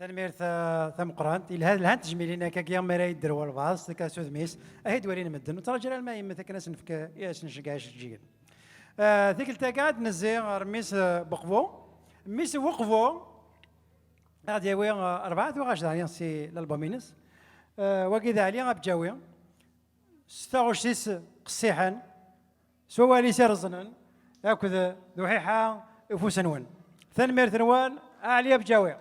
تنميرت ثم قرانت الى هذا الهان تجميلين هكاك يا مراي الدروا الباص كاسود ميس اهيد ورينا مدن وترجع الماء مثلا كناس نفك ياس نشقاش تجيل ذيك التاكاد نزي رميس بقفو ميس وقفو غادي يوي أربعة وغاش داريان سي الألبومينس وكذا عليا بجاوي 26 قصيحا سوالي سرزنن هاكذا ذوحيحة فوسنون ثنمير ثنوان عليا بجاوي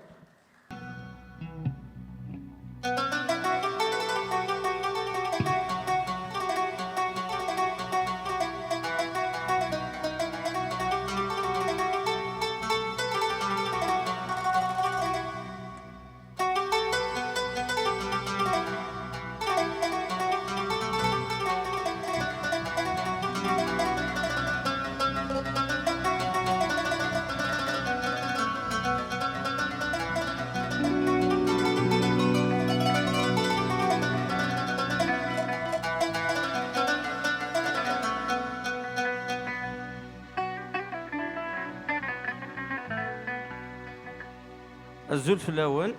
الزلف الأول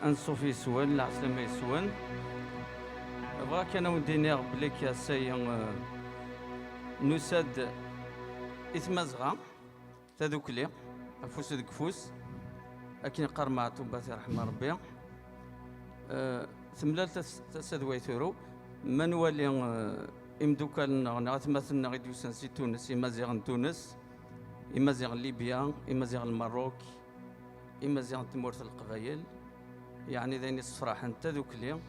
أنصوفي سوان العسلامة سوان بغا كان وديني بليك يا سي نساد إثمازغا تذوكلي أفوس دكفوس أكين قرمعتو باتي رحمة ربي ثملال تسادوي ثورو من ولي إمدوكالنا غنغتمثلنا غيديو سانسي تونس إمازيغ تونس إمازيغ ليبيا إمازيغ المروك إما زيان تمورث القبايل يعني ذيني الصفراح انت ذوك لي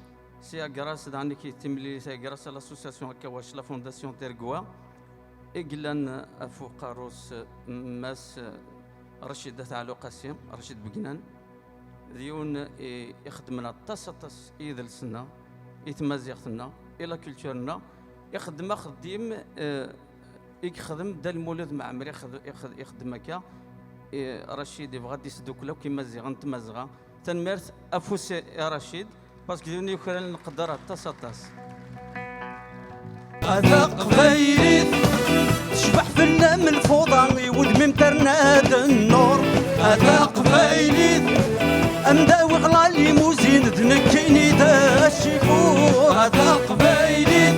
سي اكراس داني كي تملي سي اكراس لاسوسياسيون هكا واش لا فونداسيون تيرغوا اقلان افو قاروس ماس رشيد تاع لوقاسيون رشيد بقنان ديون يخدمنا طاس يذل سنة يتمازيغتنا الى كولتورنا يخدم يخدم دا المولد مع عمري يخدم هكا رشيد يبغى يسدوكلا كيما زيغن تمازغا تنمرت افوس يا رشيد باسكو دوني يكرا نقدر طاس هذا قبايلي تشبح فينا من الفوضى ودمي مترناد النور هذا قبايلي امداوي غلا ليموزين دنكيني دا الشيفور هذا قبايلي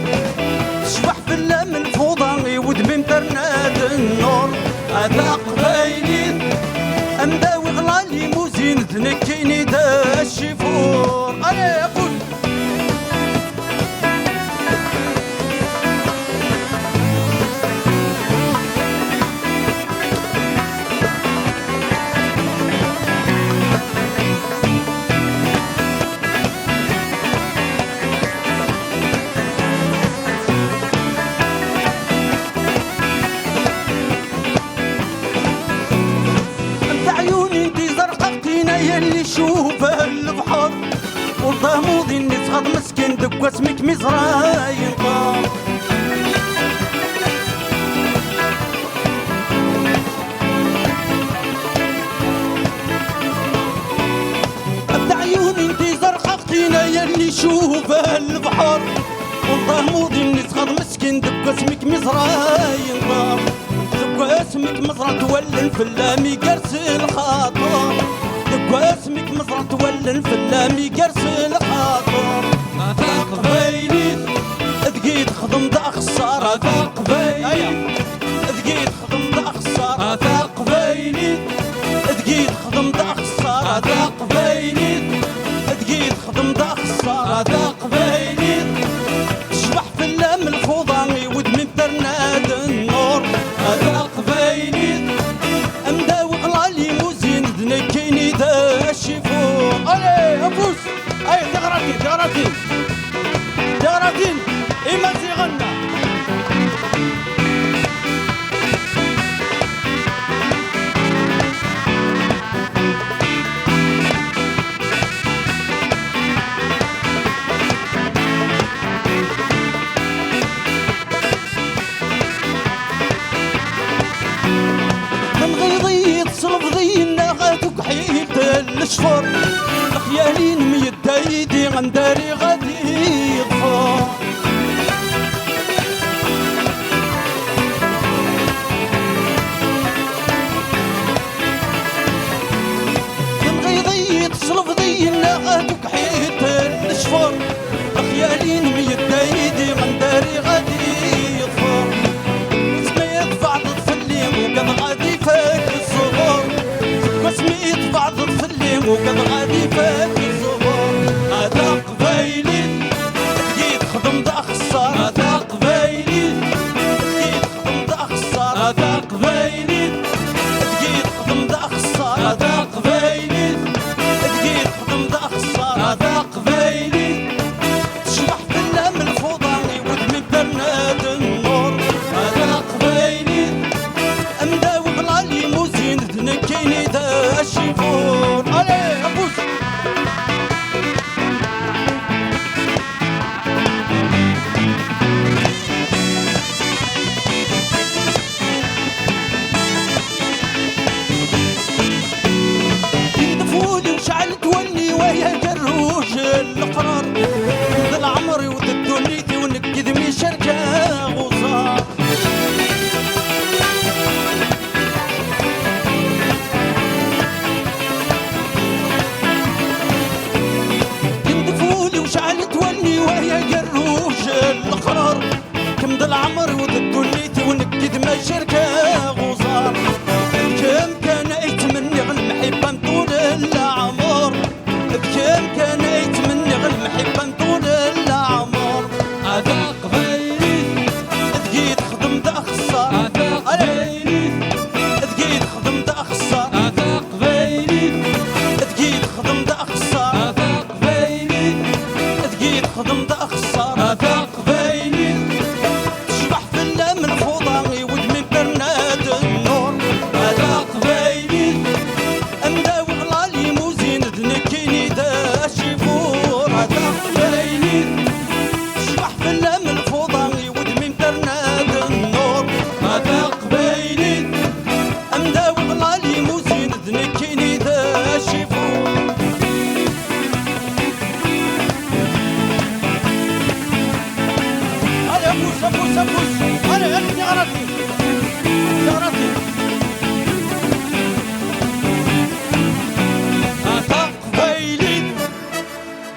تشبح فينا من الفوضى ودمي مترناد النور هذا قبايلي امداوي غلا ليموزين دنكيني دا الشيفور انا يقول اللي شوف البحر والضموضي اللي تغض مسكين دق اسمك مزراين طار ابدا عيوني انتي زرققتينا يا اللي شوف البحر والضموضي اللي تغض مسكين دق اسمك مزراين طار دق اسمك مزرعة تولن فلامي قرس الخاطر واسمك مزرعة تولن فلامي قرس الخاطر هذا قبايلي دقيت خدم دا خسارة هذا قبايلي دقيت خدم دا خسارة هذا قبايلي دقيت خدم دا خسارة هذا قبايلي دقيت خدم دا خسارة هذا قبايلي تشبح فلام الفوضى ودمي مترناد النور هذا قبايلي امداوي غلا ليموزين دنكيني دا الشيفور الي افوس اي تغراتين اما زيغنا من غيظي يتصرف ذينا غادوك حيد الشفر الخيالين ميدا يدي غنداري غادي يطفر من غيظي لفظينا غادوك حيت الشفر خيالين ميدايدي غنداري غادي يطفر سميت بعض تفليم وقد غادي فاك الصغور وسميت بعض تفليم وقد غادي فاك الصغور هذا قبايلي تجي تخدم دا خسار هذا قبايلي تجي تخدم دا خسار هذا قبايلي تجي تخدم دا خسار هذا قبايلي تجي تخدم دا خسار هذا قبايلي تشبح بالله من الفوضاني ودمي برناد النور هذا قبايلي امداوي بلا ليموزين دنكيني دا الشيفون علي ابوس يدفولي وشعل تولي ويا جروج القرار ذا العمر وذا دنيتي ونكد مي شركة غصار يدفولي وشعل تولي ويا جروج القرار كم ذا العمر وذا دنيتي ونكد مي شركة غصار كم كان يتمنى غنمحبة طول العمر بكم كان يتمنى غنمحبة طول العمر هذا قبايلي تجي تخدم دا خسار هذا قبايلي تجي تخدم دا خسار هذا قبايلي تجي تخدم دا خسار هذا قبايلي تجي تخدم دا خسار هذا قبايلي تشبح في الله من فوضى ودمي برناد النور هذا قبايلي امداوي بلا ليموزين دنكيني دا الشيفور هذا قبايلي تشبح في الله من فوضى ودمي برناد النور هذا قبايلي امداوي بلا ليموزين دنكيني دا الشيفور هلا ابوس ابوس ابوس هلا هلا ثغرتي ثغرتي قبايلي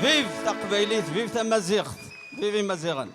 فيف تا قبايليت فيف تا مزيغت فيفي مزيغن